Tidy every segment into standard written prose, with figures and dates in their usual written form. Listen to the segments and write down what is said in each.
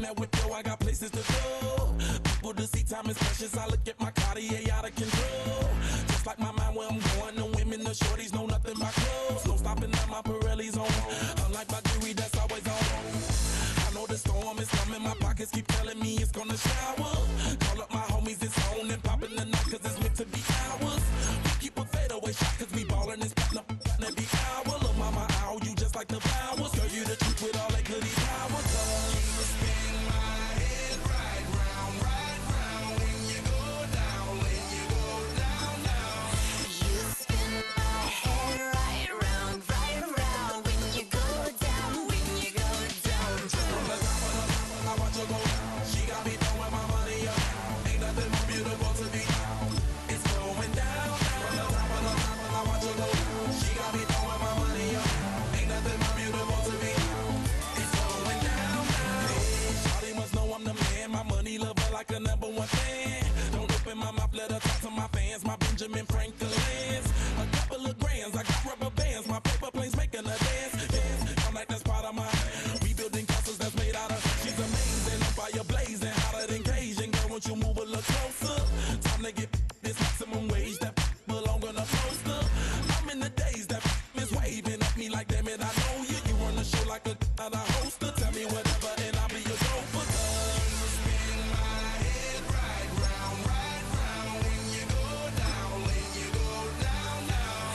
that whip, yo, I got places to go. People to see, time is precious. I look at my Cartier out of control. Just like my mind where I'm going, the women, the shorties know nothing but clothes. No stopping at my Pirelli's on. Unlike my jewelry, that's always on. I know the storm is coming, my pockets keep telling me it's gonna shower. Call up my homies, it's on and popping the night, cause it's meant to be ours. We keep a fadeaway shot, cause we ballin' and spittin' up every hour. Look, mama, ow, you just like the flowers. Girl, you the truth with all that goodies powers. You spin my head right round when you go down, when you go down, down. You spin my head right round when you go down, when you go down. From the top of the I watch her go down. She got me throwing my money up. Ain't nothing more beautiful to be. It's going down. From the top of the I watch her go down. She got me throwing my money up. Ain't nothing more beautiful to be. It's going down. Hey, shawty must know I'm the man. My money lover like a number one fan. Don't open my mouth, let her talk to my fans. My Benjamin Franklin's. A couple of grands, I got rubber bands. My paper planes making a dance. Dance, I'm like that's part of my. We building castles that's made out of. She's amazing, on fire blazing, hotter than Cajun. Girl, won't you move a little closer? Time to get this maximum wage that belong on a poster. I'm in the days that is waving at me like, damn it, I know you. You run the show like a hoster. Tell me whatever and I'll be your gopher. You spin my head right round when you go down, when you go down, down.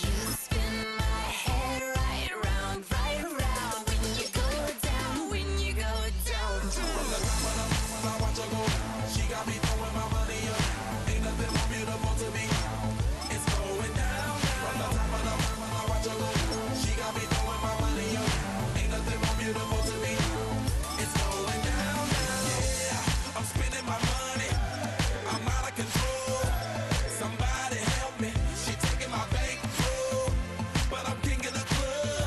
You spin my head right round when you go down, when you go down. From the top of the I watch her go down. She got me throwing my money up. Ain't nothing more beautiful to be. It's going down. From the top of the I watch her go down. She got me throwing my money up. Ain't nothing more beautiful to be. It's going down. Yeah, I'm spending my money. I'm out of control. Somebody help me. She taking my bankroll, but I'm king of the club,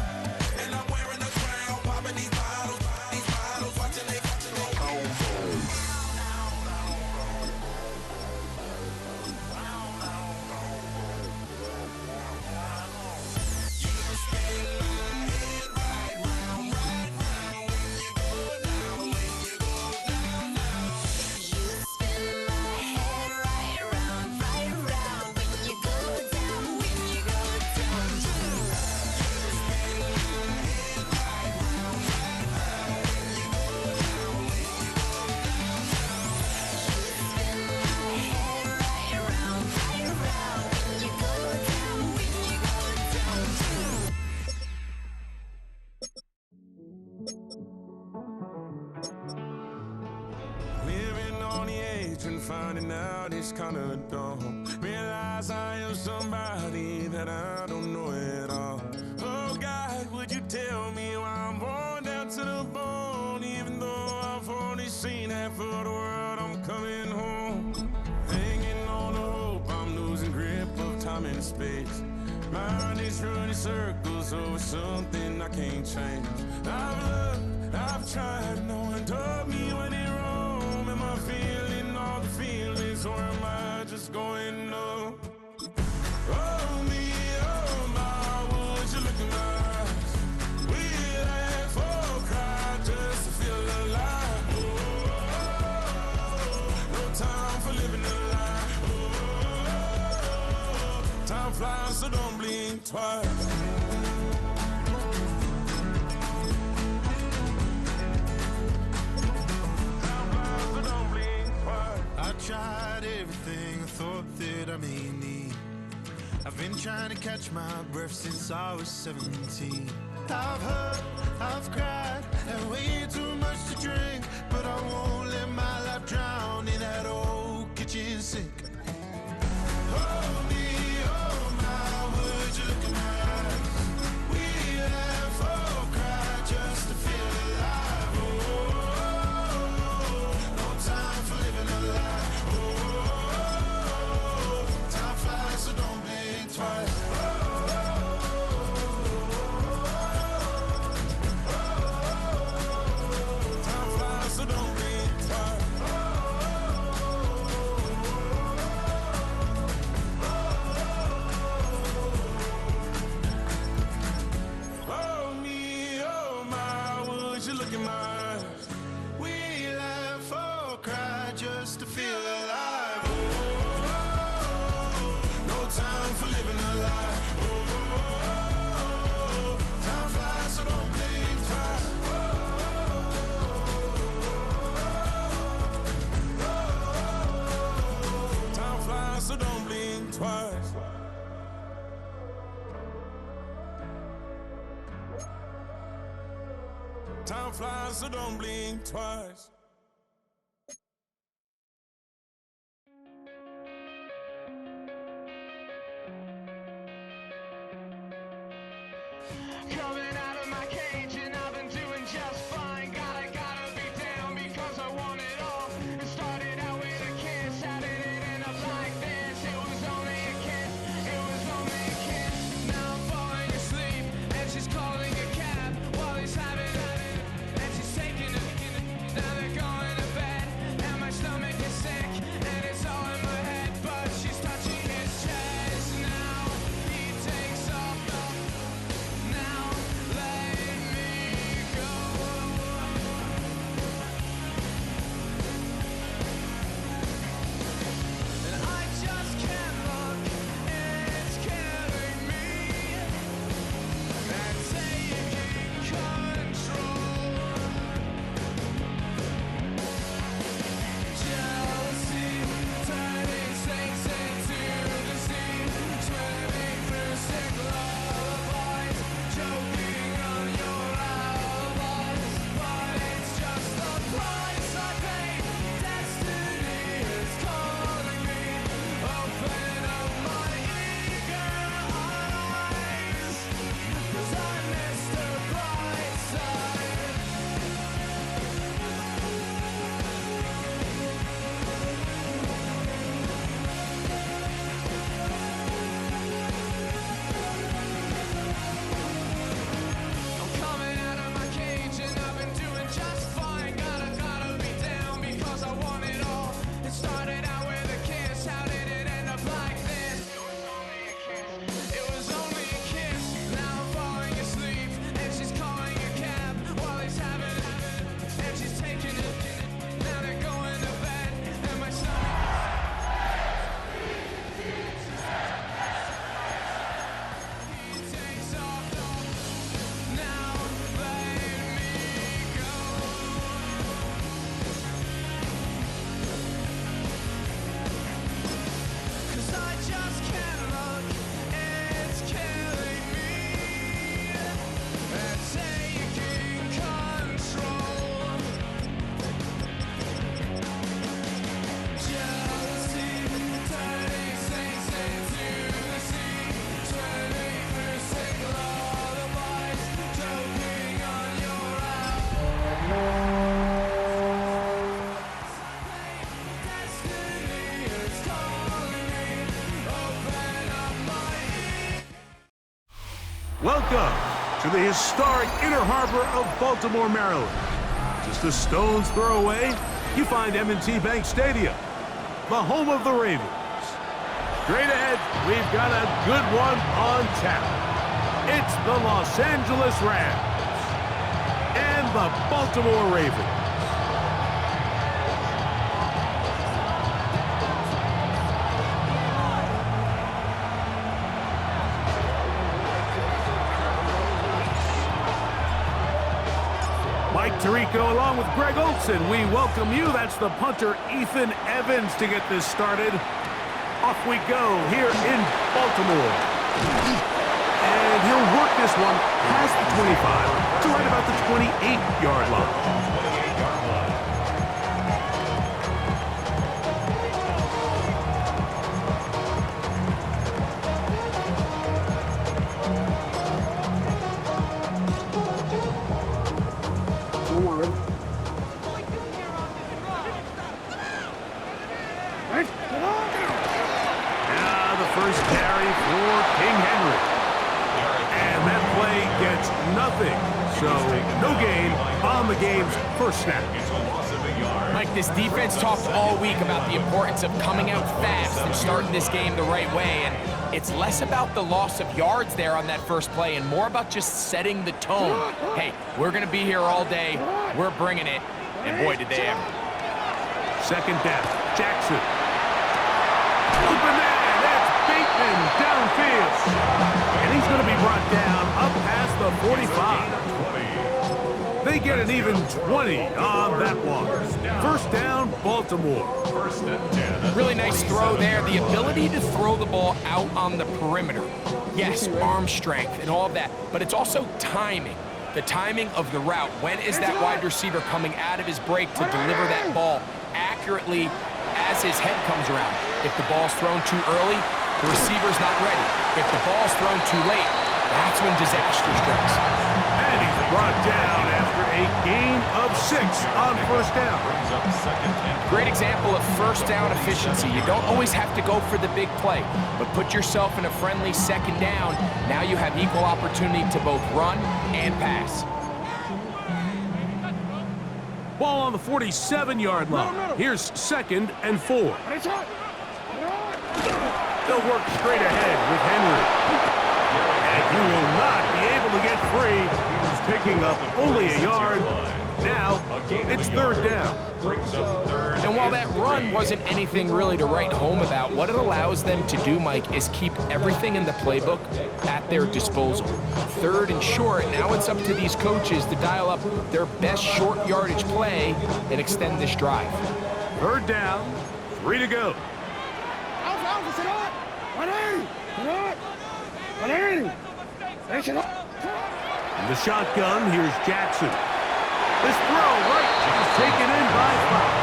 and I'm wearing a crown, popping these bottles, watching they go. You spin my head right round when you go down, when you go down. Spin my head right round when you go down, when you go down. Living on the edge and finding out it's kinda dumb. Realize I am somebody that I don't know at all. Oh God, would you tell me why I'm worn down to the bone? Even though I've only seen half of the world, I'm coming home. Hanging on the hope, I'm losing grip of time and space. Mind is running circles over something I can't change. I've looked, I've tried, no one told me when it wrong. Am I feeling all the feelings, or am I just going numb? Oh me, oh my, would you look in my eyes? We laugh or cry just to feel alive. No time for living a lie. Time flies, so don't blink twice. I tried everything I thought that I may need. I've been trying to catch my breath since I was 17. I've hurt, I've cried, and way too much to drink, but I won't let my life drown in that old kitchen sink. Oh me, oh my, would you look in my eyes? We laugh or cry just to feel alive. Oh, no time for living a lie. Oh, time flies, so don't blink twice. Time flies, so don't blink twice. Time flies, so don't blink twice. Coming out of my cage and I've been doing just fine. Gotta be down because I want it all. It started out with a kiss, how did it end up like this? It was only a kiss, it was only a kiss. Now I'm falling asleep and she's calling a cab while he's having and she's taking it. Now they're going to bed and my stomach is sick and it's all in my head, but she's touching his chest. Now he takes off. Now let me go. And I just can't look, it's killing me. And taking control. Jealousy turning saints into the sea, swimming through sick lullabies, choking on your alibis. But it's just the price I pay. Destiny is calling me. Open up my eager eyes, 'cause I missed the bright side. I'm coming out of my cage and I've been doing just fine. Gotta be down because I want it all. It started out with a kiss, how did it end up like this? It was only a kiss, now I'm falling asleep and she's calling a cab while he's having and she's taking it. Now they're going to bed and my stomach takes off. Now let me go. 'Cause I just can't look, it's killing me. And taking control. Jealousy turning saints into the sea, swimming through sick lullabies, choking on your destiny is calling me. Open up my ears. Welcome to the historic Inner Harbor of Baltimore, Maryland. Just a stone's throw away, you find M&T Bank Stadium, the home of the Ravens. Straight ahead, we've got a good one on tap. It's the Los Angeles Rams and the Baltimore Ravens. Mike Tirico along with Greg Olson. We welcome you. That's the punter, Ethan Evans, to get this started. Off we go here in Baltimore. And he'll work this one past the 25 to right about the 28-yard line. Now the first carry for King Henry. And that play gets nothing. So no gain on the game's first snap. Mike, this defense talked all week about the importance of coming out fast and starting this game the right way, and it's less about the loss of yards there on that first play and more about just setting the tone. Hey, we're going to be here all day. We're bringing it, and boy, did they ever. Second down, Jackson. Open man, that's Bateman downfield. And he's going to be brought down up past the 45. They get an even 20 on that one. First down, Baltimore. Really nice throw there. The ability to throw the ball out on the perimeter. Yes, arm strength and all of that, but it's also timing. The timing of the route. When is that wide receiver coming out of his break to deliver that ball accurately as his head comes around? If the ball's thrown too early, the receiver's not ready. If the ball's thrown too late, that's when disaster strikes. And he's brought down after a gain of 6 on first down. Great example of first down efficiency. You don't always have to go for the big play, but put yourself in a friendly second down. Now you have equal opportunity to both run and pass. Ball on the 47-yard line. Here's 2nd and 4. They'll work straight ahead with Henry. And he will not be able to get free. He's picking up only a yard. Now, it's 3rd down. And while that run wasn't anything really to write home about, what it allows them to do, Mike, is keep everything in the playbook at their disposal. 3rd and short, now it's up to these coaches to dial up their best short yardage play and extend this drive. 3rd down, 3 to go. In the shotgun, here's Jackson. This throw right is taken in by Fox.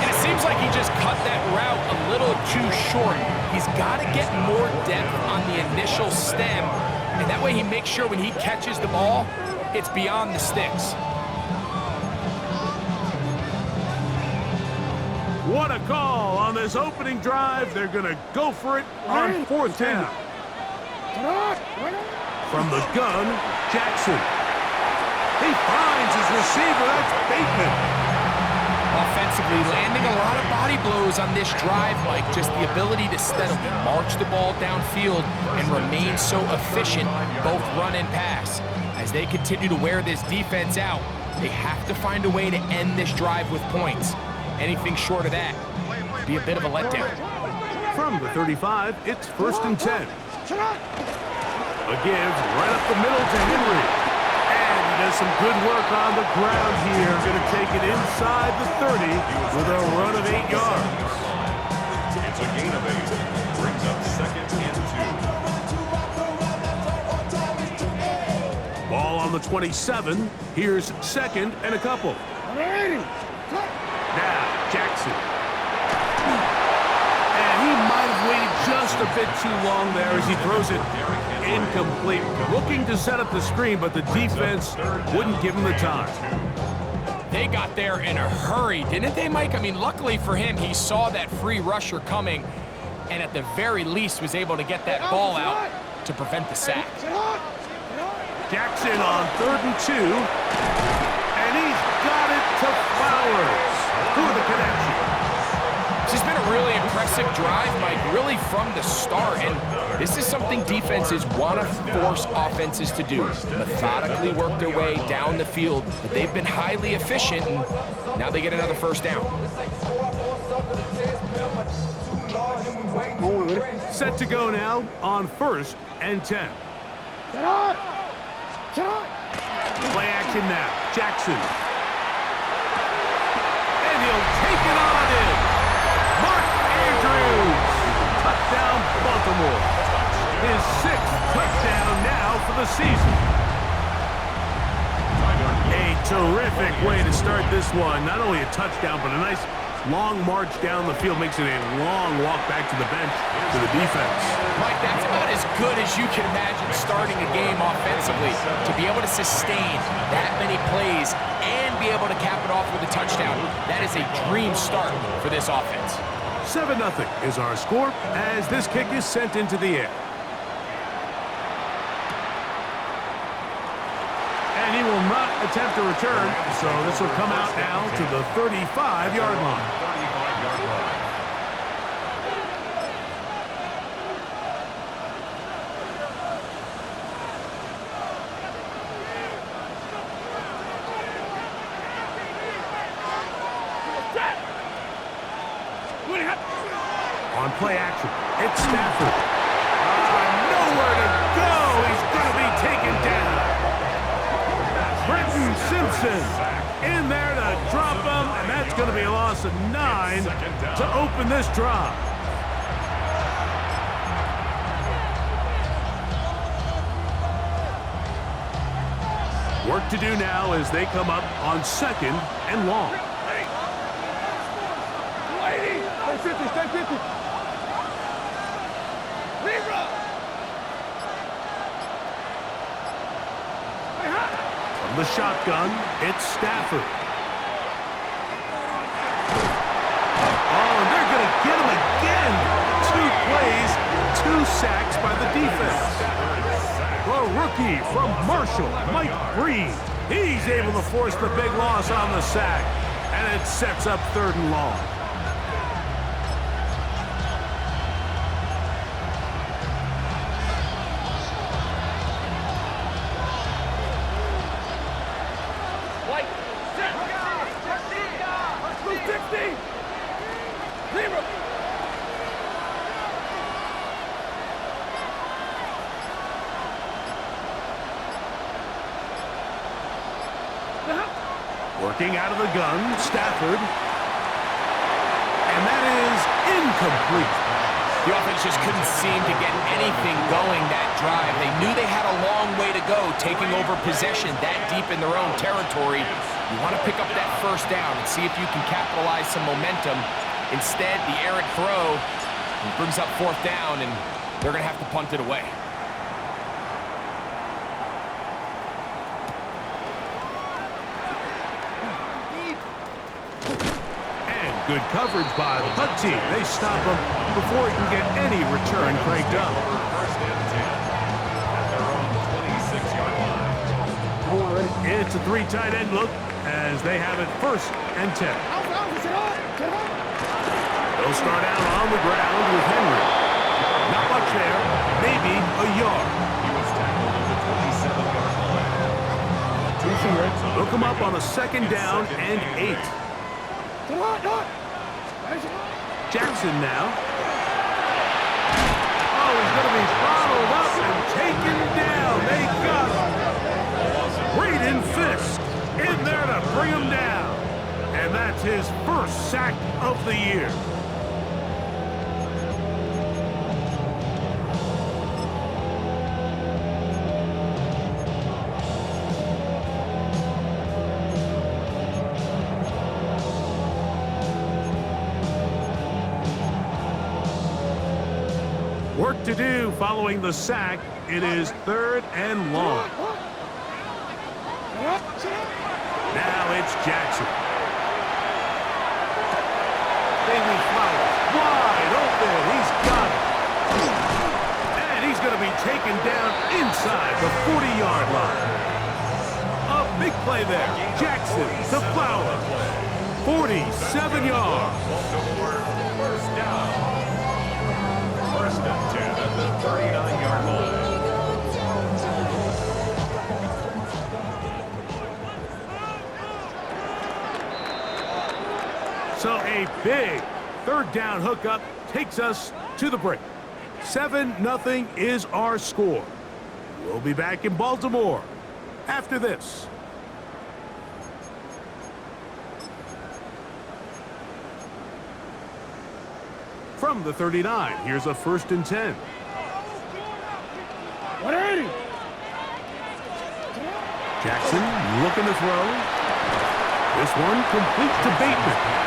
And it seems like he just cut that route a little too short. He's got to get more depth on the initial stem, and that way he makes sure when he catches the ball, it's beyond the sticks. What a call on this opening drive. They're going to go for it on 4th down. From the gun, Jackson. He finds his receiver. That's Bateman. Offensively, landing a lot of body blows on this drive, Mike. Just the ability to steadily march the ball downfield and remain so efficient, both run and pass. As they continue to wear this defense out, they have to find a way to end this drive with points. Anything short of that would be a bit of a letdown. From the 35, it's 1st and 10. A give right up the middle to Henry. And he does some good work on the ground here. Going to take it inside the 30 with a run of 8 yards. It's a gain of 8. Brings up 2nd and 2. Ball on the 27. Here's 2nd and a couple. Now, Jackson. And he might have waited just a bit too long there as he throws it incomplete. Looking to set up the screen, but the defense wouldn't give him the time. They got there in a hurry, didn't they, Mike? I mean, luckily for him, he saw that free rusher coming and at the very least was able to get that ball out to prevent the sack. Jackson on 3rd and 2. And he's got it to Flowers for the connection. This has been a really impressive drive, Mike, really from the start. And this is something defenses want to force offenses to do. Methodically work their way down the field. But they've been highly efficient, and now they get another 1st down. Set to go now on 1st and 10. Play action now. Jackson. And he'll take it on in. Mark Andrews. Touchdown, Baltimore. His 6th touchdown now for the season. A terrific way to start this one. Not only a touchdown, but a nice long march down the field. Makes it a long walk back to the bench to the defense. Mike, that's about as good as you can imagine starting a game offensively. To be able to sustain that many plays and be able to cap it off with a touchdown, that is a dream start for this offense. 7-0 is our score as this kick is sent into the air. And he will not attempt to return, so this will come out now to the 35-yard line. On play action, it's Stafford. Nowhere to go. He's going to be taken down. Brenton Simpson in there to drop him, and that's going to be a loss of 9 to open this drive. Work to do now as they come up on 2nd and long. Stay 50, stay 50. From the shotgun, it's Stafford. Oh, and they're going to get him again. 2 plays, 2 sacks by the defense. The rookie from Marshall, Mike Breed. He's able to force the big loss on the sack, and it sets up 3rd and long. Working out of the gun, Stafford. And that is incomplete. The offense just couldn't seem to get anything going that drive. They knew they had a long way to go, taking over possession that deep in their own territory. You want to pick up that 1st down and see if you can capitalize some momentum. Instead, the errant throw brings up 4th down, and they're going to have to punt it away. Good coverage by the punt team. They stop him before he can get any return cranked up. 1st and 10 at their own 26-yard line. It's a 3 tight end look as they have it 1st and 10. They'll start out on the ground with Henry. Not much there, maybe a yard. He was tackled at the 27-yard line. They'll come up on a 2nd down and 8. Jackson now. Oh, he's going to be bottled up and taken down. They got him. Braden Fisk in there to bring him down. And that's his 1st sack of the year. Work to do following the sack. It is 3rd and long. Now it's Jackson. Bailey Flowers wide open. He's got it. And he's going to be taken down inside the 40-yard line. A big play there. Jackson to Flowers. 47 yards. Baltimore 1st down. 1st and 10 at the 39-yard line. So a big 3rd down hookup takes us to the break. 7-0 is our score. We'll be back in Baltimore after this. From the 39, here's a 1st and 10. 180. Jackson looking to throw. This one complete to Bateman.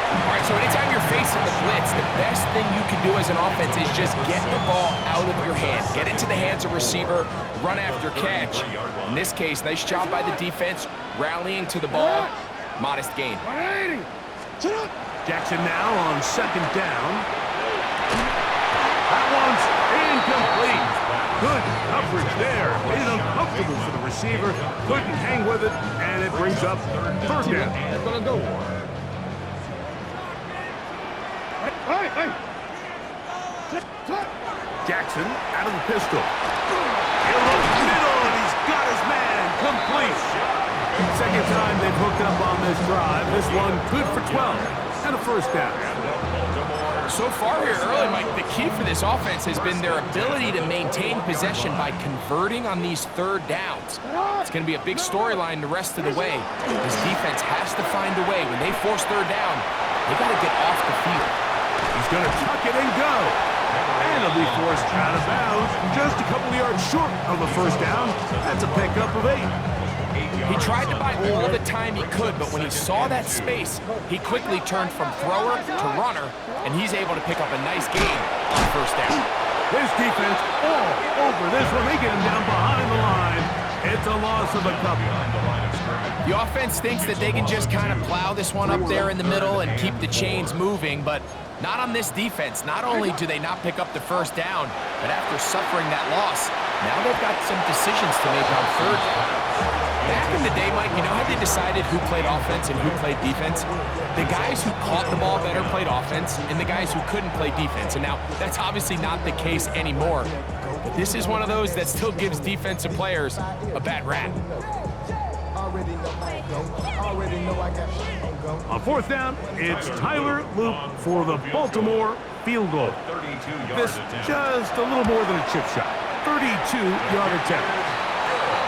All right, so anytime you're facing the blitz, the best thing you can do as an offense is just get the ball out of your hand. Get into the hands of receiver, run after catch. In this case, nice job by the defense, rallying to the ball. Modest gain. 180. Jackson now on 2nd down. That one's incomplete. Good coverage there. Made it uncomfortable for the receiver. Couldn't hang with it, and it brings up 3rd down. It's gonna go. Hey. Jackson out of the pistol. He'll look middle, and he's got his man complete. 2nd time they've hooked up on this drive. This one good for 12 and a 1st down. So far here early, Mike, the key for this offense has been their ability to maintain possession by converting on these 3rd downs. It's going to be a big storyline the rest of the way. This defense has to find a way. When they force 3rd down, they got to get off the field. He's going to tuck it and go. And he'll be forced out of bounds just a couple of yards short of the 1st down. That's a pickup of 8. He tried to buy all the time he could, but when he saw that space, he quickly turned from thrower to runner, and he's able to pick up a nice gain on first down. This defense all over this one. They get him down behind the line. It's a loss of a couple. The offense thinks that they can just kind of plow this one up there in the middle and keep the chains moving, but not on this defense. Not only do they not pick up the first down, but after suffering that loss, now they've got some decisions to make on third down. Back in the day, Mike, you know how they decided who played offense and who played defense? The guys who caught the ball better played offense, and the guys who couldn't play defense. And now, that's obviously not the case anymore. But this is one of those that still gives defensive players a bad rap. On fourth down, it's Tyler Loop for the Baltimore field goal. This just a little more than a chip shot. 32-yard attempt.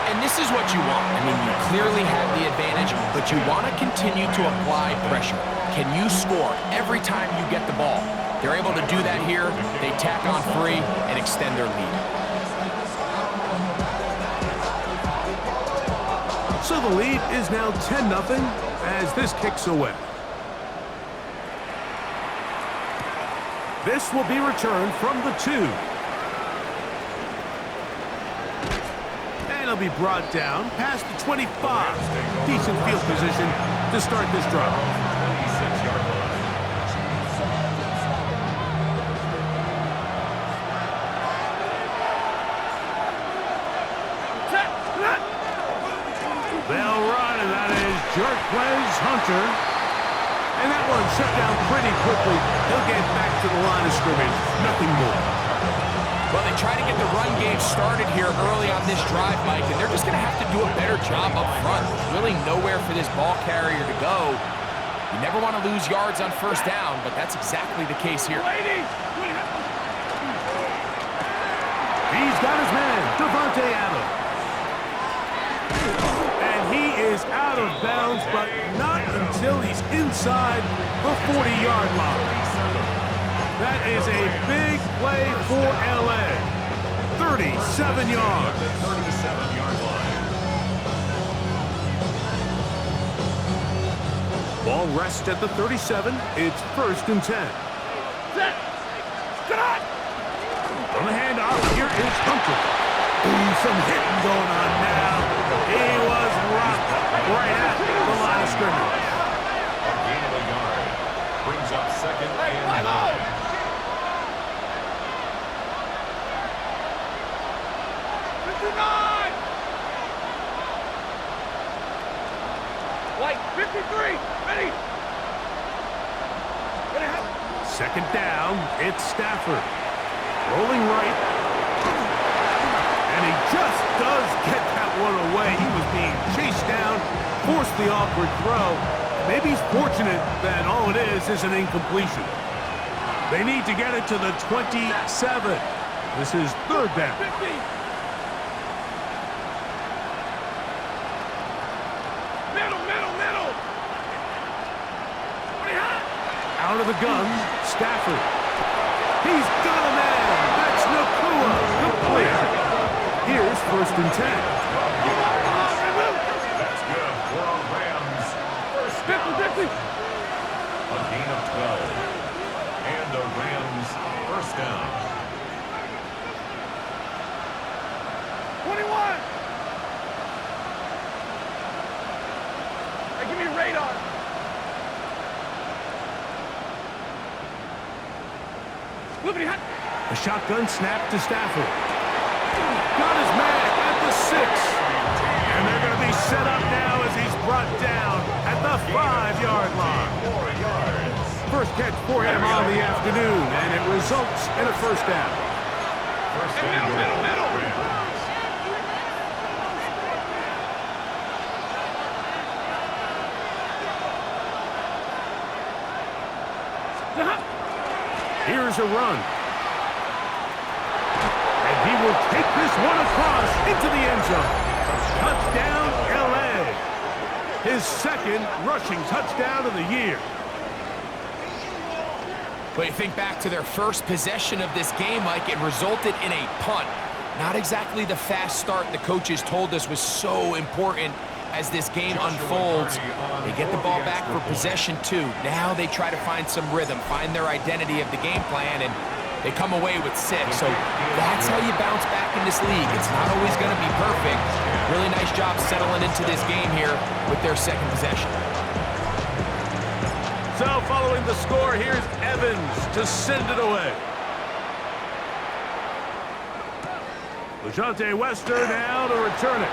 And this is what you want. I mean, you clearly have the advantage, but you want to continue to apply pressure. Can you score every time you get the ball? They're able to do that here. They tack on 3 and extend their lead. So the lead is now 10-0 as this kicks away. This will be returned from the 2. It'll be brought down past the 25. Decent field position to start this drive. They'll run, and that is Jarquez Hunter. And that one shut down pretty quickly. He'll get back to the line of scrimmage. Nothing more. Well, they try to get the run game started here early on this drive, Mike, and they're just going to have to do a better job up front. There's really nowhere for this ball carrier to go. You never want to lose yards on first down, but that's exactly the case here. He's got his man, Devontae Adams. And he is out of bounds, but not until he's inside the 40-yard line. That is a big play for LA. 37 yards. 37-yard line. Ball rests at the 37. It's 1st and 10. Set. Cut. On the handoff, here is Hunter. Ooh, some hitting going on now. He was rocked right at the line of scrimmage. A gain of a yard. Brings up 2nd and 9. Like 53, ready? 2nd down, it's Stafford. Rolling right. And he just does get that one away. He was being chased down, forced the awkward throw. Maybe he's fortunate that all it is an incompletion. They need to get it to the 27. This is 3rd down. 50. Out of the gun, Stafford. He's got a man. That's Nakua. Complete. Here's 1st and 10. That's good for our Rams. First down. A gain of 12. And the Rams first down. 21. Hey, give me radar. A shotgun snap to Stafford. Got his man at the 6. And they're going to be set up now as he's brought down at the 5-yard line. 4 yards. First catch for him on the afternoon, and it results in a first down. First and goal. Here's a run. And he will take this one across into the end zone. Touchdown, LA. His 2nd rushing touchdown of the year. But you think back to their first possession of this game, Mike, it resulted in a punt. Not exactly the fast start the coaches told us was so important as this game unfolds. They get the ball back for possession 2. Now they try to find some rhythm, find their identity of the game plan, and they come away with 6. So that's how you bounce back in this league. It's not always going to be perfect. Really nice job settling into this game here with their second possession. So following the score, here's Evans to send it away. LaJohntay Wester now to return it.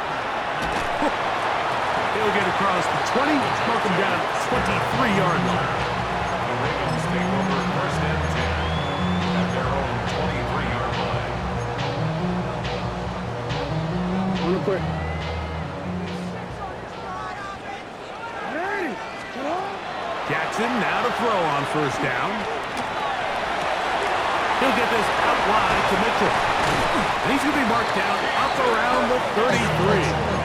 He'll get across the 20, mark him down at the 23-yard line. The Ravens take over first and 10 at their own 23-yard line. Real quick. Jackson now to throw on first down. He'll get this out wide to Mitchell. And he's going to be marked down up around the 33.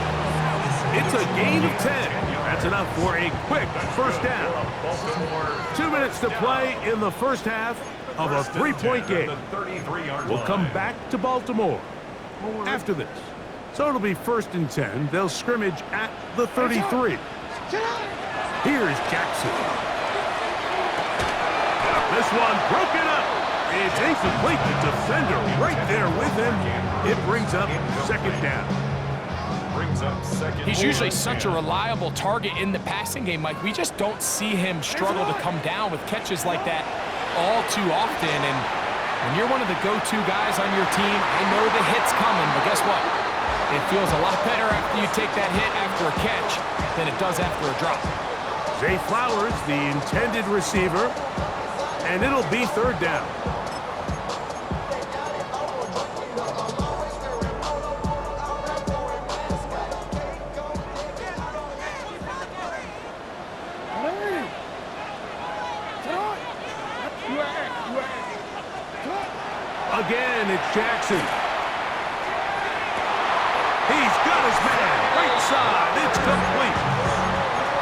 It's a gain of 10. That's enough for a quick first down. 2 minutes to play in the first half of a 3-point game. We'll come back to Baltimore after this. So it'll be first and 10. They'll scrimmage at the 33. Here's Jackson. This one broken up. It's incomplete. The defender right there with him. It brings up second down. He's usually such a reliable target in the passing game, Mike. We just don't see him struggle to come down with catches like that all too often. And when you're one of the go-to guys on your team, I know the hit's coming, but guess what? It feels a lot better after you take that hit after a catch than it does after a drop. Zay Flowers, the intended receiver, and it'll be third down. Again, it's Jackson. He's got his man. Right side. It's complete.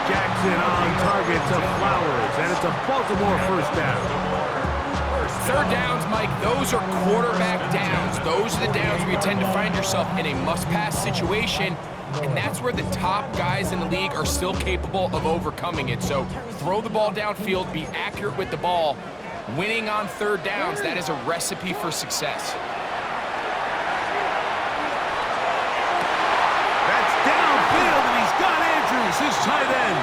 Jackson on target to Flowers, and it's a Baltimore first down. Third downs, Mike, those are quarterback downs. Those are the downs where you tend to find yourself in a must-pass situation, and that's where the top guys in the league are still capable of overcoming it. So throw the ball downfield, be accurate with the ball. Winning on third downs, that is a recipe for success. That's downfield, and he's got Andrews, his tight end.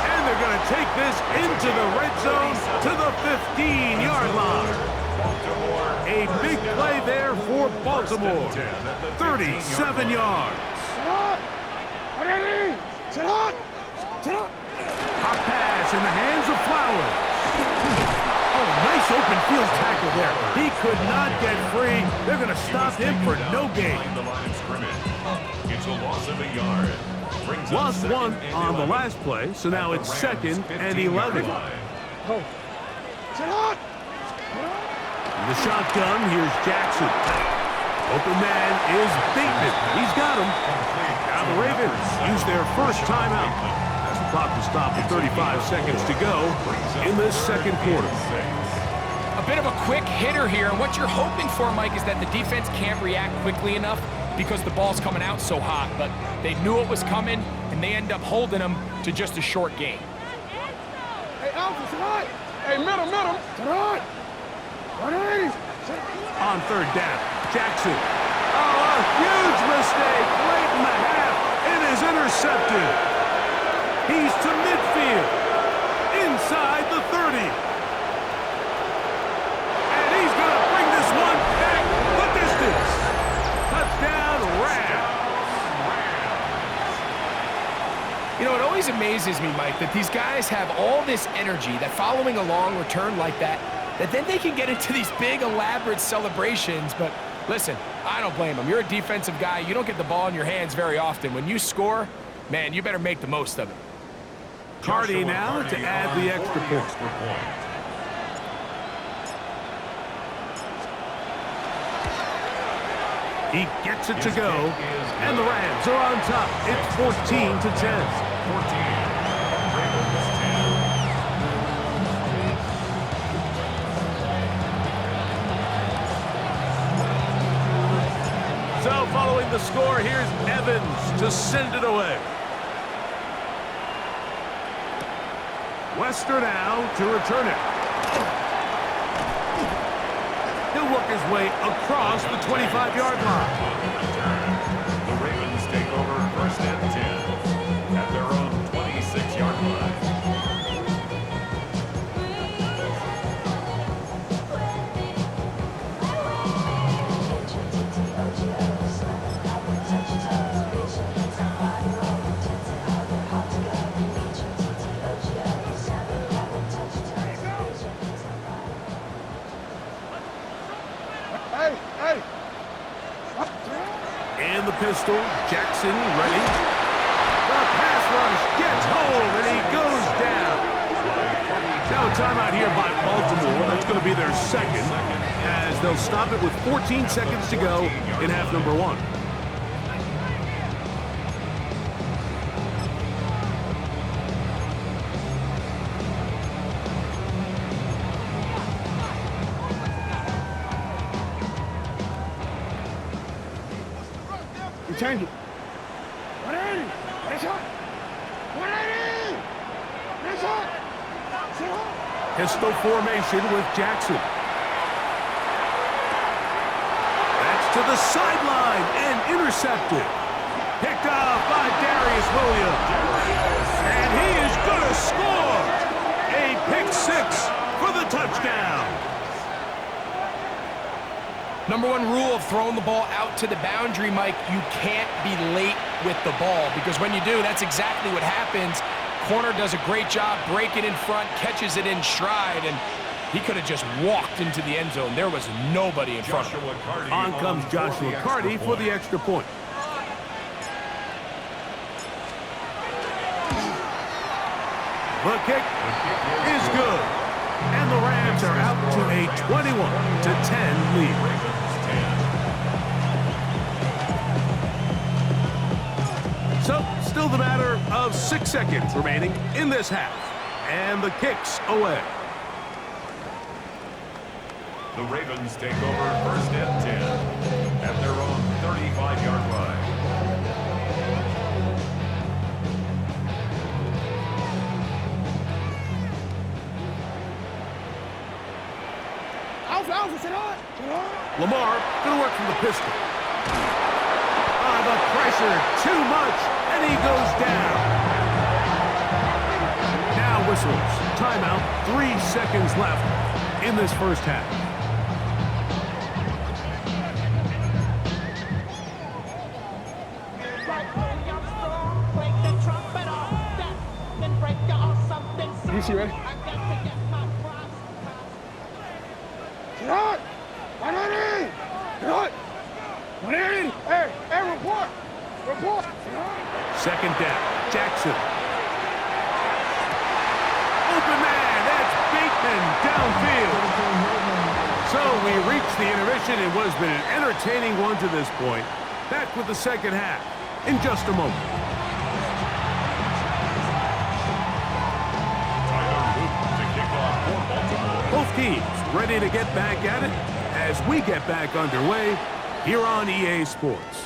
And they're going to take this into the red zone to the 15-yard line. A big play there for Baltimore. 37 yards. Hot pass in the hands of Flowers. Oh, nice open field tackle there. He could not get free. They're going to stop him for no gain. It's a loss of a yard. Lost one on the last play, so now it's second and 11. The shotgun, here's Jackson. Open man is Bateman. He's got him. Now the Ravens use their first timeout. As the clock will stop with 35 seconds to go in this second quarter. A bit of a quick hitter here, and what you're hoping for, Mike, is that the defense can't react quickly enough because the ball's coming out so hot, but they knew it was coming, and they end up holding them to just a short gain. Hey, Alpha, tonight. Hey, middle. Tonight. 180. On third down, Jackson. Oh, a huge mistake late in the half. It is intercepted. He's to midfield, inside the 30. And he's going to bring this one back the distance. Touchdown, Rams. You know, it always amazes me, Mike, that these guys have all this energy that following a long return like that then they can get into these big, elaborate celebrations. But listen, I don't blame them. You're a defensive guy. You don't get the ball in your hands very often. When you score, man, you better make the most of it. Cardi now to add the extra point. He gets it to go, and the Rams are on top. It's 14-10. 14. So following the score. Here's Evans to send it away. Wester now to return it. He'll work his way across the 25-yard line. The Ravens take over 1st and 10 at their own 26-yard line. And the pistol, Jackson ready. The pass rush gets home, and he goes down. Now a timeout here by Baltimore. That's going to be their second, as they'll stop it with 14 seconds to go in half number 1. Change it. 180. Nice shot. 180. Nice shot. Pistol formation with Jackson. That's to the sideline and intercepted. Picked off by Darius Williams. And he is going to score. A pick 6 for the touchdown. Number 1 rule of throwing the ball out to the boundary, Mike, you can't be late with the ball, because when you do, that's exactly what happens. Corner does a great job breaking in front, catches it in stride, and he could have just walked into the end zone. There was nobody in front of him. On comes Joshua Carty for the extra point. The kick is good. And the Rams are out to a 21-10 lead. So, still the matter of 6 seconds remaining in this half. And the kick's away. The Ravens take over 1st and 10 at their own 35-yard line. Lamar going to work from the pistol. The pressure, too much, and he goes down. Now whistles. Timeout, 3 seconds left in this first half. DC ready? Shot! 180! Shot! 180! Hey, report! Report! Second down, Jackson. Open man, that's Bateman downfield. So we reached the intermission. It was been an entertaining one to this point. Back with the second half in just a moment. Both teams ready to get back at it as we get back underway here on EA Sports.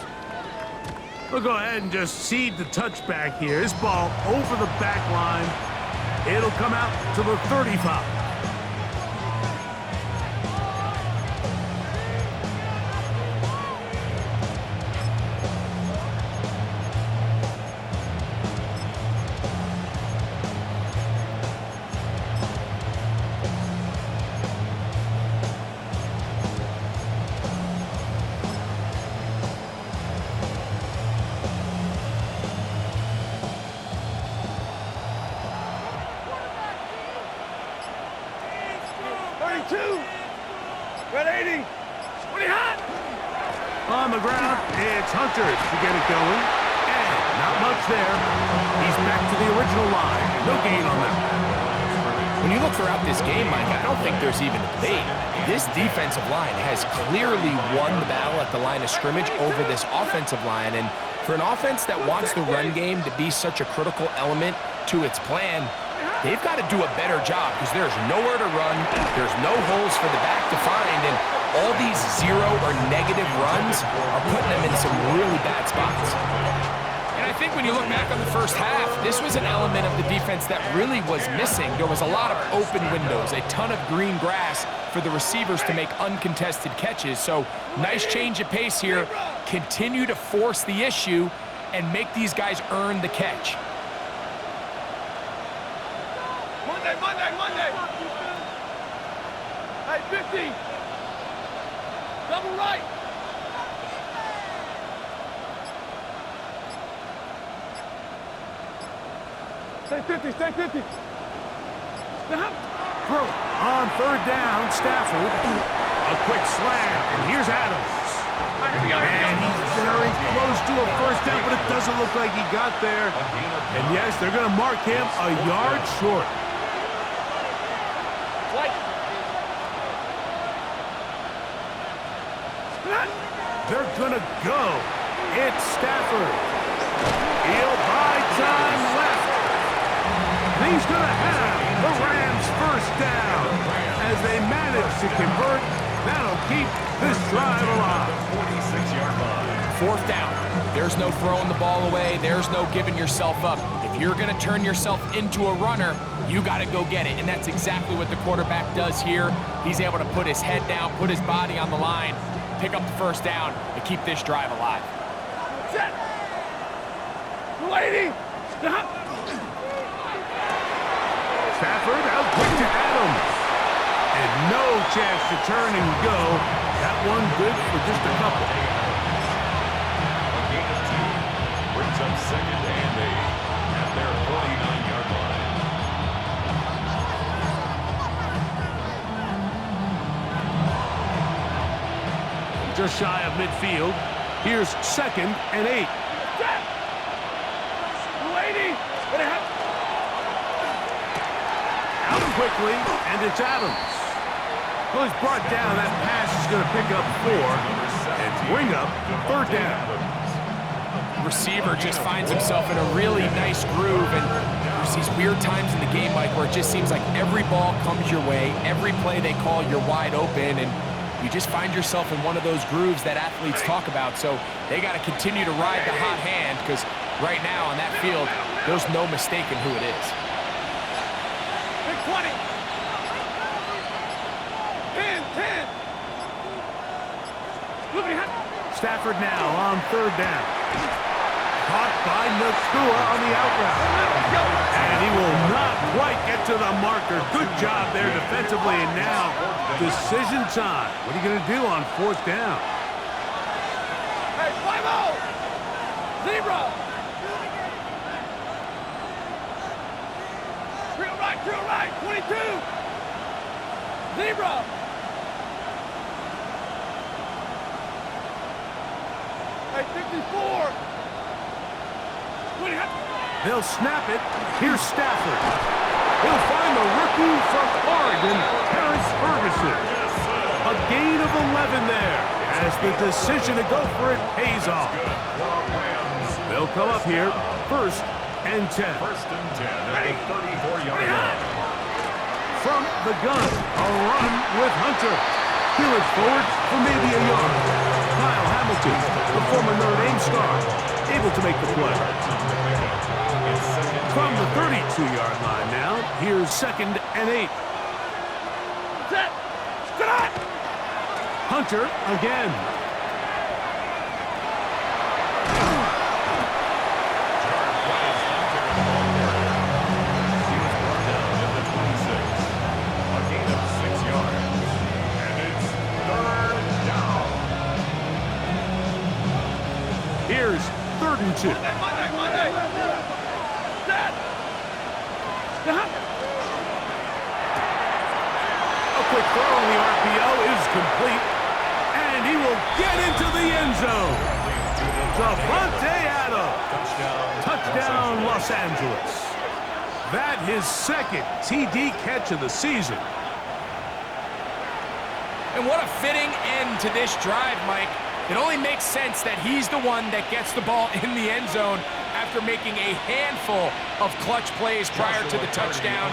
We'll go ahead and just seed the touchback here. This ball over the back line. It'll come out to the 35. On the ground, it's Hunter to get it going. And not much there. He's back to the original line. No gain on that. When you look throughout this game, Mike, I don't think there's even a debate. This defensive line has clearly won the battle at the line of scrimmage over this offensive line. And for an offense that wants the run game to be such a critical element to its plan, they've got to do a better job because there's nowhere to run. There's no holes for the back to find. And all these zero or negative runs are putting them in some really bad spots. And I think when you look back on the first half, this was an element of the defense that really was missing. There was a lot of open windows, a ton of green grass for the receivers to make uncontested catches. So nice change of pace here. Continue to force the issue and make these guys earn the catch. Monday, Monday, Monday. Hey, 50. Double right. Stay 50, stay 50. Stop. Throw on third down, Stafford. A quick slam, and here's Adams. And he's very close to a first down, but it doesn't look like he got there. And yes, they're going to mark him a yard short. They're going to go. It's Stafford. He'll buy time left. And he's going to have the Rams first down. As they manage to convert, that'll keep this drive alive. 46-yard line. Fourth down. There's no throwing the ball away. There's no giving yourself up. If you're going to turn yourself into a runner, you got to go get it. And that's exactly what the quarterback does here. He's able to put his head down, put his body on the line, pick up the first down, and keep this drive alive. Set. Lady. Stop. Stafford out quick to Adams. And no chance to turn and go. That one good for just a couple. A gain of 2 brings up 2nd and 8 at their 49-yard line. Just shy of midfield. Here's 2nd and 8. Lady. Out quickly, and it's Adams. Well, he's brought down. That pass is going to pick up 4 and bring up third down. Receiver just finds himself in a really nice groove, and there's these weird times in the game, Mike, where it just seems like every ball comes your way, every play they call, you're wide open, and you just find yourself in one of those grooves that athletes talk about. So they got to continue to ride the hot hand, because right now on that field, there's no mistaking who it is. Big 20. 10. Stafford now on third down. Caught by Nakua on the out route. And he will not quite get to the marker. Good job there defensively. And now, decision time. What are you going to do on fourth down? Hey, 5-0. Zebra. Real right, 22. Zebra. Hey, 54. They'll snap it. Here's Stafford. He'll find the rookie from Oregon, Terrence Ferguson. A gain of 11 there as the decision to go for it pays off. They'll come up here, 1st and 10. 1st and 10 at the 34-yard line. From the gun, a run with Hunter. Peel it forward for maybe a yard. Kyle Hamilton, the former Notre Dame star, able to make the play. From the 32-yard line now, here's 2nd and 8. Set. Stop. Hunter again. He was brought down at the 26. A gain of 6 yards. And it's 3rd down. Here's 3rd and 2. Monday. Set. Stop. A quick throw on the RPO is complete. And he will get into the end zone. Davante Adams. Touchdown, Los Angeles. That his 2nd TD catch of the season. And what a fitting end to this drive, Mike. It only makes sense that he's the one that gets the ball in the end zone after making a handful of clutch plays prior to the touchdown.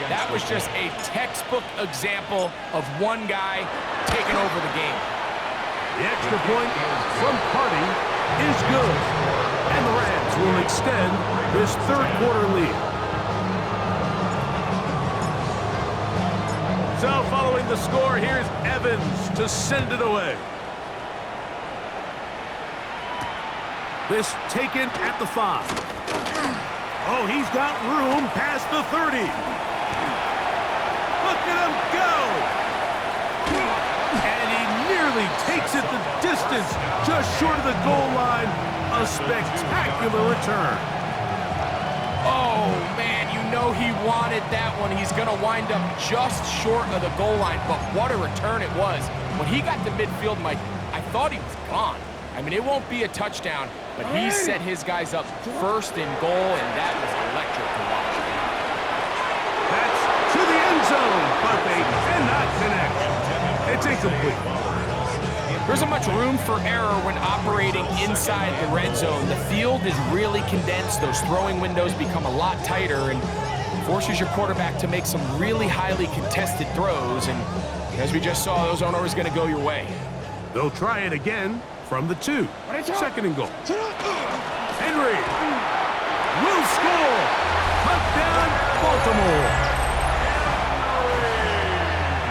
That was just a textbook example of one guy taking over the game. The extra point from Party is good. And the Rams will extend this third quarter lead. So following the score, here's Evans to send it away. This taken at the 5. Oh, he's got room past the 30. Look at him go! And he nearly takes it the distance, just short of the goal line. A spectacular return. Oh, man, you know he wanted that one. He's going to wind up just short of the goal line, but what a return it was. When he got to midfield, Mike, I thought he was gone. I mean, it won't be a touchdown, but he set his guys up first in goal, and that was electric to watch. That's to the end zone, but they cannot connect. It's incomplete. There isn't much room for error when operating inside the red zone. The field is really condensed. Those throwing windows become a lot tighter and forces your quarterback to make some really highly contested throws. And as we just saw, those aren't always going to go your way. They'll try it again from the 2. Second and goal. Henry will score. Touchdown, Baltimore.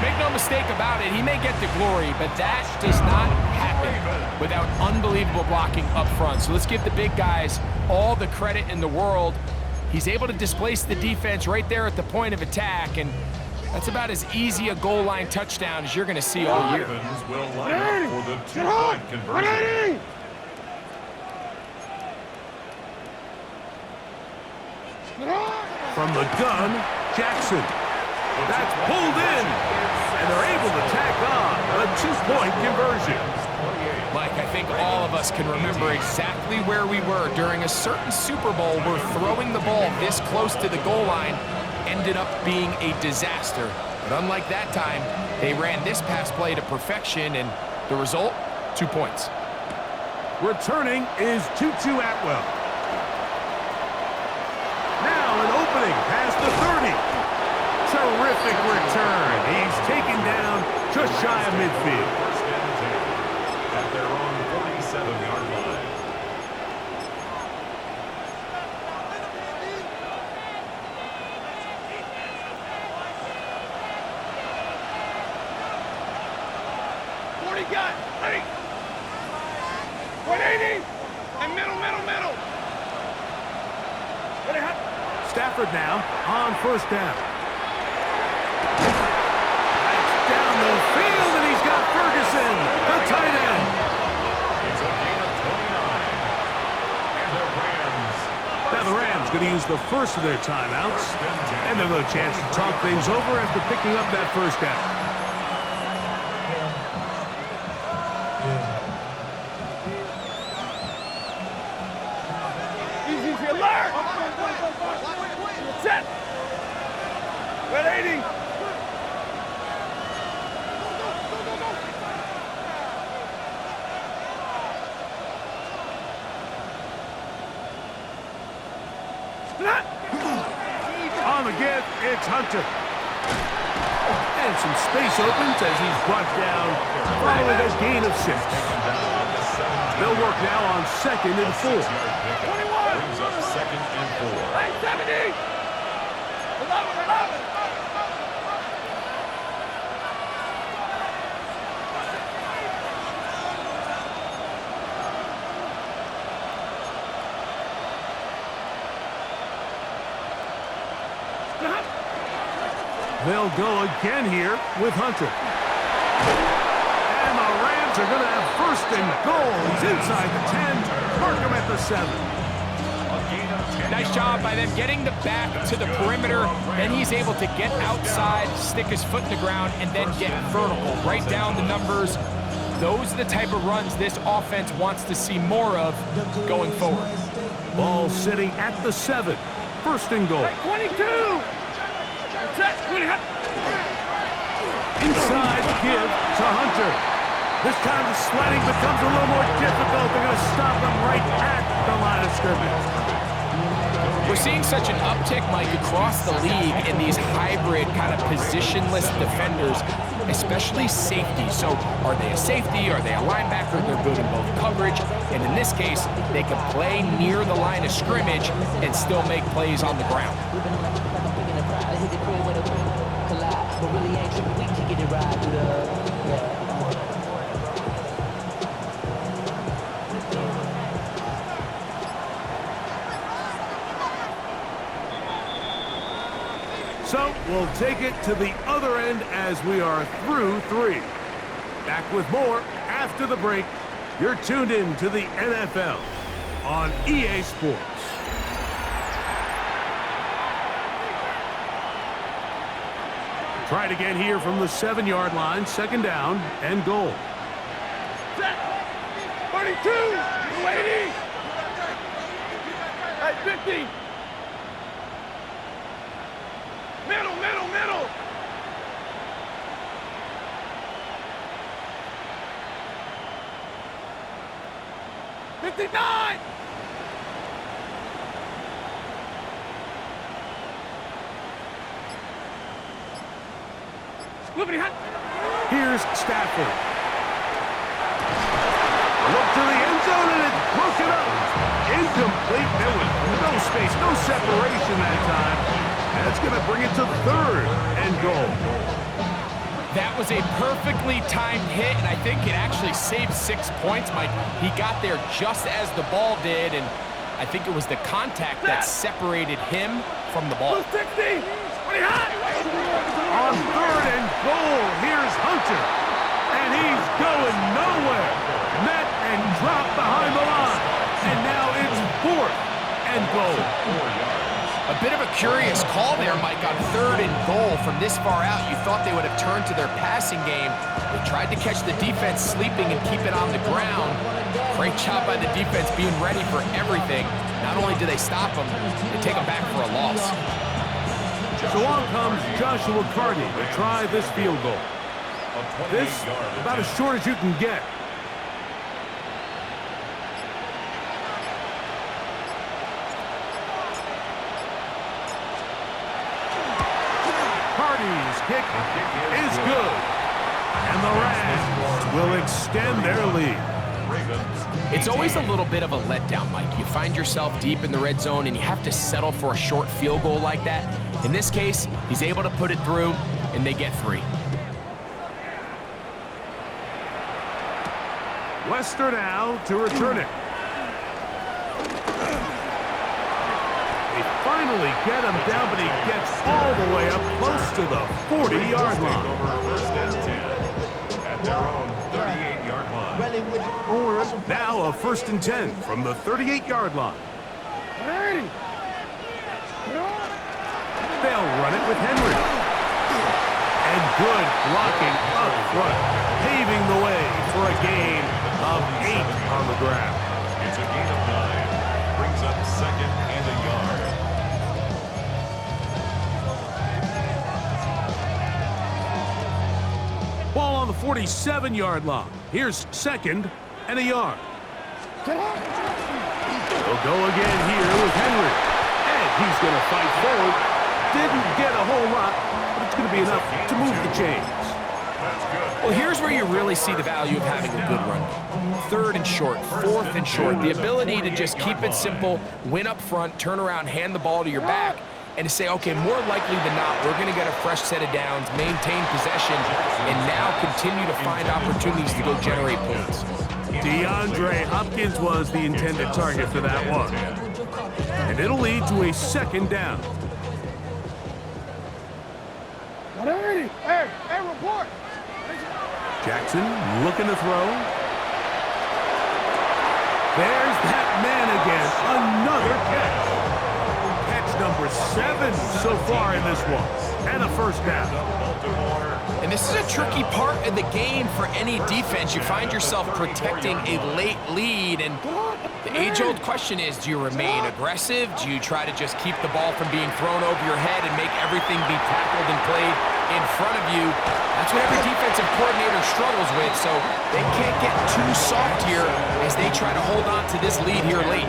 Make no mistake about it, he may get the glory, but that does not happen without unbelievable blocking up front. So let's give the big guys all the credit in the world. He's able to displace the defense right there at the point of attack, and that's about as easy a goal line touchdown as you're going to see all year. Evans will line up for the 2-point conversion. From the gun, Jackson. That's pulled in, and they're able to tack on a 2-point conversion. Mike, I think all of us can remember exactly where we were during a certain Super Bowl where throwing the ball this close to the goal line ended up being a disaster. But unlike that time, they ran this pass play to perfection, and the result, 2 points. Returning is Tutu Atwell. Now an opening past the 30. Terrific return. He's taken down just shy of midfield. First and 10 at their own 47-yard line. Got 180 and middle. Stafford now on first down. That's down the field, and he's got Ferguson, the tight end. It's a gain of 29. And the Rams. Now the Rams going to use the first of their timeouts, and they'll have a chance to talk things over after picking up that first down. Set. 180. On the give, it's Hunter. And some space opens as he's brought down following a gain of 6. They'll work now on 2nd and 4. 21. Brings up 2nd and 4. 70. 11. They'll go again here with Hunter. And the Rams are going to have first and goal. He's inside the 10. Mark him at the 7. Nice job by them getting the back to the perimeter. Then he's able to get outside, stick his foot in the ground, and then get vertical. Right down the numbers. Those are the type of runs this offense wants to see more of going forward. Ball sitting at the 7. First and goal. 22. Set. Inside give to Hunter. This time the sledding becomes a little more difficult. They're going to stop him right at the line of scrimmage. We're seeing such an uptick, Mike, across the league in these hybrid kind of positionless defenders, especially safety. So are they a safety? Are they a linebacker? They're good in both coverage. And in this case, they can play near the line of scrimmage and still make plays on the ground. So we'll take it to the other end as we are through 3. Back with more after the break. You're tuned in to the NFL on EA Sports. Try it again here from the 7-yard line, 2nd down and goal. Set. 42. 280. Hey, 50. Middle, middle, middle. $59. Here's Stafford. Look to the end zone, and it's broken up. Incomplete. There was no space, no separation that time. That's going to bring it to 3rd and goal. That was a perfectly timed hit, and I think it actually saved 6 points, Mike. He got there just as the ball did, and I think it was the contact that separated him from the ball. 60. On 3rd and goal, here's Hunter. And he's going nowhere. Met and dropped behind the line. And now it's 4th and goal. A bit of a curious call there, Mike, on 3rd and goal. From this far out, you thought they would have turned to their passing game. They tried to catch the defense sleeping and keep it on the ground. Great job by the defense being ready for everything. Not only do they stop them, they take them back for a loss. So on comes Joshua Carney to try this field goal. This, about as short as you can get. Carney's kick is good. And the Rams will extend their lead. It's always a little bit of a letdown, Mike. You find yourself deep in the red zone and you have to settle for a short field goal like that. In this case, he's able to put it through, and they get 3. Wester now to return it. They finally get him down, but he gets all the way up close to the 40-yard line. At their own 38-yard line. Now a 1st and 10 from the 38-yard line. They'll run it with Henry. And good blocking up front, paving the way for a gain of 8 on the ground. It's a gain of 9. Brings up 2nd and a yard. Ball on the 47-yard line. Here's 2nd and a yard. They'll go again here with Henry. And he's going to fight forward. Didn't get a whole lot, but it's going to be enough to move the chains. Well, here's where you really see the value of having a good run. 3rd and short, 4th and short. The ability to just keep it simple, win up front, turn around, hand the ball to your back, and to say, okay, more likely than not, we're going to get a fresh set of downs, maintain possession, and now continue to find opportunities to go generate points. DeAndre Hopkins was the intended target for that one. And it'll lead to a 2nd down. Hey, report. Jackson looking to throw. There's that man again. Another catch. Catch number 7 so far in this one. And a 1st down. And this is a tricky part of the game for any defense. You find yourself protecting a late lead, and the age-old question is, do you remain aggressive? Do you try to just keep the ball from being thrown over your head and make everything be tackled and played in front of you? That's what every defensive coordinator struggles with, so they can't get too soft here as they try to hold on to this lead here late.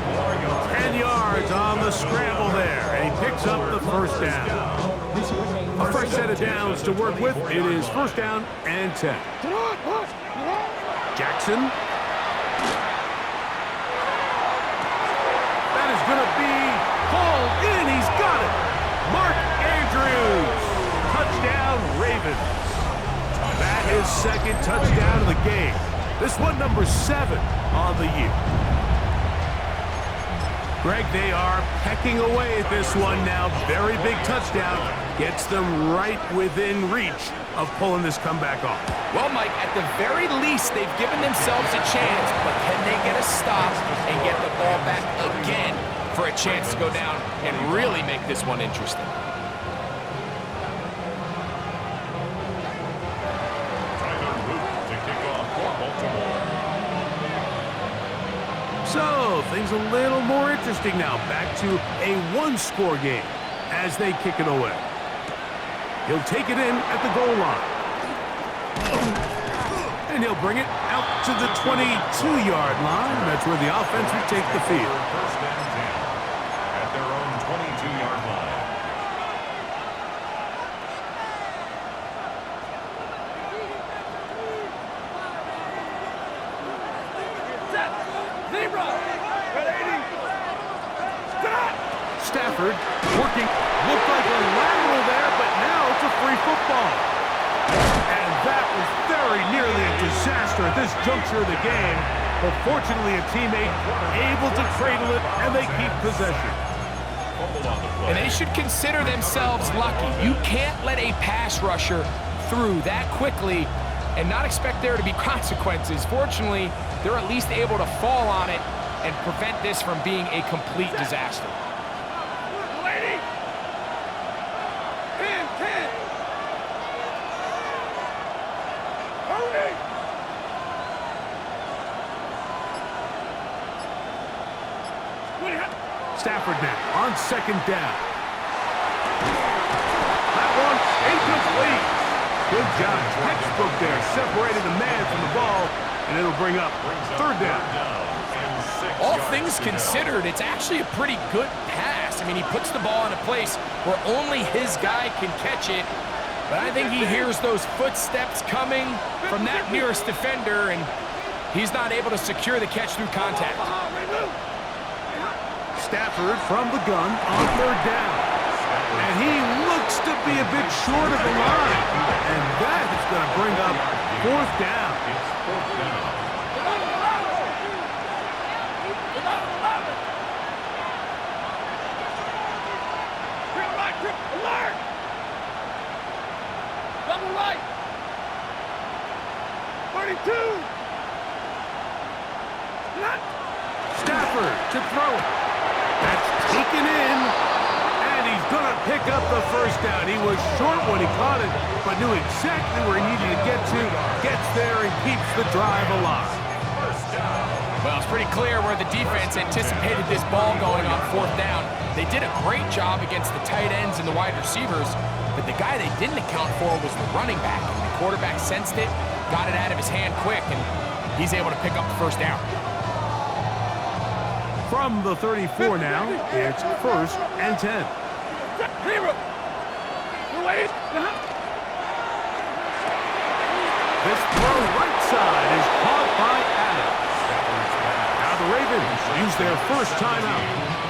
10 yards on the scramble there, and he picks up the first down. A fresh set of downs to work with. It is first down and 10. Jackson. That is going to be hauled in. He's got it. Mark Andrews. Touchdown, Ravens. That is second touchdown of the game. This one number 7 on the year. Greg, they are pecking away at this one now. Very big touchdown. Gets them right within reach of pulling this comeback off. Well, Mike, at the very least, they've given themselves a chance, but can they get a stop and get the ball back again for a chance to go down and really make this one interesting? So, things a little more interesting now. Back to a one-score game as they kick it away. He'll take it in at the goal line. And he'll bring it out to the 22-yard line. That's where the offense will take the field. First down 10 at their own 22-yard line. Stafford working, looked like a lateral there, but now it's a free football. And that was very nearly a disaster at this juncture of the game. But fortunately, a teammate able to cradle it, and they keep possession. And they should consider themselves lucky. You can't let a pass rusher through that quickly and not expect there to be consequences. Fortunately, they're at least able to fall on it and prevent this from being a complete disaster. Stafford now on second down. That one's incomplete. Good job. Textbook there. Separated the man from the ball, and it'll bring up third down. All things considered, it's actually a pretty good pass. I mean, he puts the ball in a place where only his guy can catch it. But I think he hears those footsteps coming from that nearest defender, and he's not able to secure the catch through contact. Stafford from the gun on third down. And he looks to be a bit short of the line. And that is going to bring up fourth down. Double right. 32. Stafford to throw it. That's taken in, and he's going to pick up the first down. He was short when he caught it, but knew exactly where he needed to get to, gets there, and keeps the drive alive. Well, it's pretty clear where the defense anticipated this ball going on fourth down. They did a great job against the tight ends and the wide receivers, but the guy they didn't account for was the running back. And the quarterback sensed it, got it out of his hand quick, and he's able to pick up the first down. From the 34 now, it's first and 10. This throw right side is caught by Adams. Now the Ravens use their first timeout,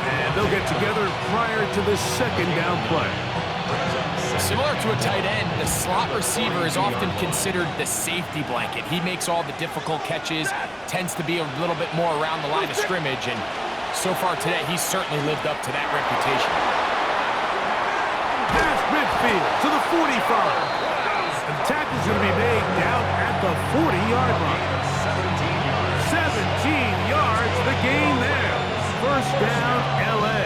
and they'll get together prior to this second down play. Similar to a tight end, the slot receiver is often considered the safety blanket. He makes all the difficult catches, tends to be a little bit more around the line of scrimmage, and so far today, he's certainly lived up to that reputation. Past midfield to the 45. And the tackle's going to be made down at the 40-yard line. 17 yards, the gain there. First down, L.A.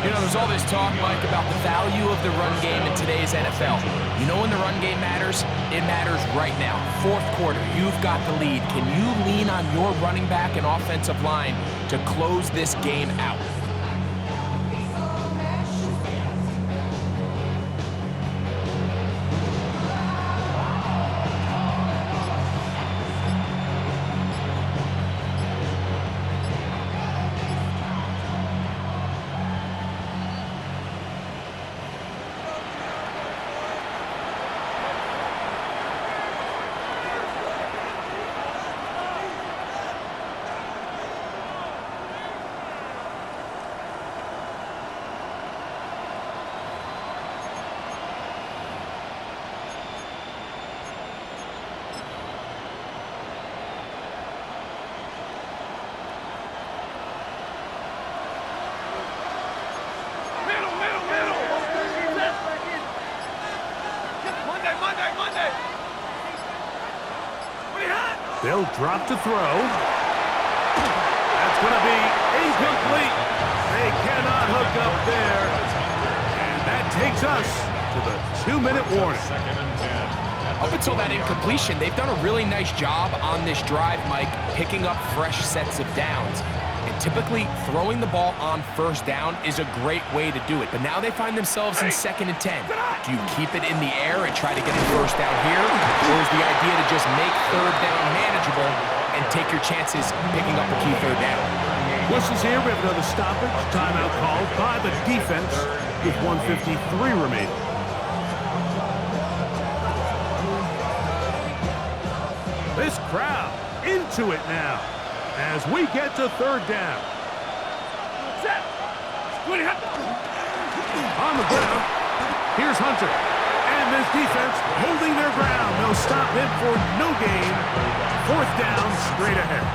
You know, there's all this talk, Mike, about the value of the run game in today's NFL. You know when the run game matters? It matters right now. Fourth quarter, you've got the lead. Can you lean on your running back and offensive line to close this game out? They'll drop to throw. That's going to be incomplete. They cannot hook up there. And that takes us to the 2-minute warning. Second and 10. Up until that incompletion, they've done a really nice job on this drive, Mike, picking up fresh sets of downs. And typically, throwing the ball on first down is a great way to do it. But now they find themselves in 2nd and 10. Do you keep it in the air and try to get a first down here? Or is the idea to just make 3rd down manageable and take your chances picking up a key 3rd down? Whistles here. We have another stoppage. Timeout called by the defense with 1:53 remaining. This crowd into it now as we get to 3rd down. On the ground, here's Hunter. And this defense holding their ground. They'll stop him for no gain. 4th down, straight ahead.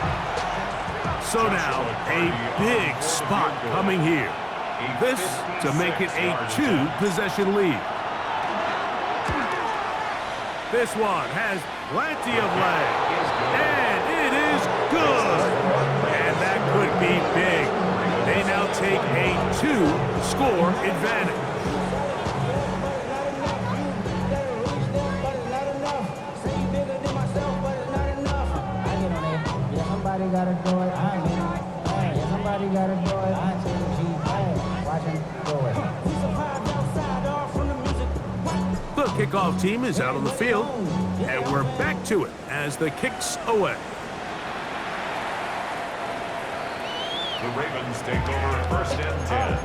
So now, a big spot coming here. This to make it a 2-possession lead. This one has plenty of leg. And it is good. And that could be big. They now take a 2-score advantage. Somebody gotta do it. I ain't it. Somebody gotta do it. I ain't saying G. Watch him do it. The kickoff team is out on the field, and we're back to it as the kick's away. The Ravens take over 1st and 10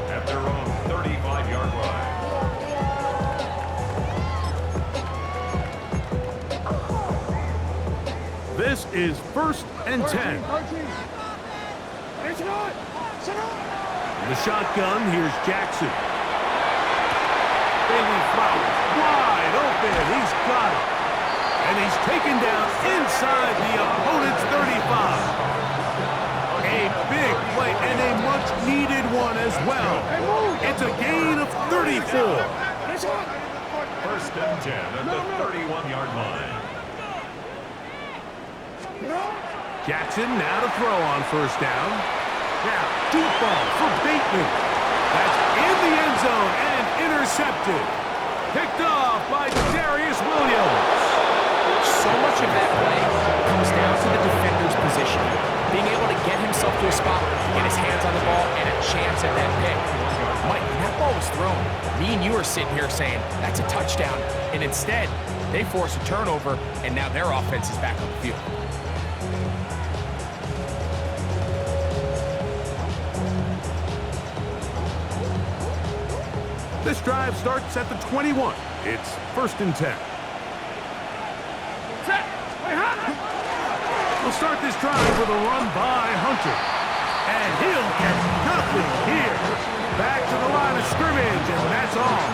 at their own 35-yard line. This is 1st and 10. The shotgun, here's Jackson. Bailey Flowers, wide open, he's got it. And he's taken down inside the opponent's 35. A big play and a much-needed one as well. It's a gain of 34. 1st and 10 at the 31-yard line. Jackson now to throw on 1st down. Now, deep ball for Bateman. That's in the end zone and intercepted. Picked off by Darius Williams. So much of that play comes down to the defender's position. Being able to get himself to a spot, get his hands on the ball, and a chance at that pick. Mike, when that ball was thrown, me and you are sitting here saying, that's a touchdown. And instead, they force a turnover, and now their offense is back on the field. This drive starts at the 21. It's 1st and 10. We'll start this drive with a run by Hunter. And he'll get nothing here. Back to the line of scrimmage, and that's all.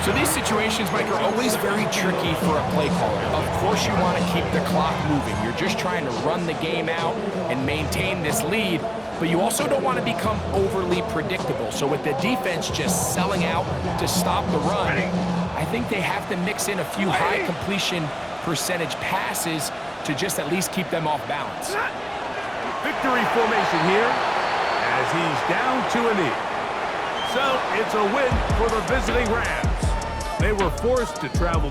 So these situations, Mike, are always very tricky for a play caller. Of course you want to keep the clock moving. You're just trying to run the game out and maintain this lead, but you also don't want to become overly predictable. So with the defense just selling out to stop the run, I think they have to mix in a few high completion percentage passes to just at least keep them off balance. Victory formation here as he's down to a knee. So it's a win for the visiting Rams. They were forced to travel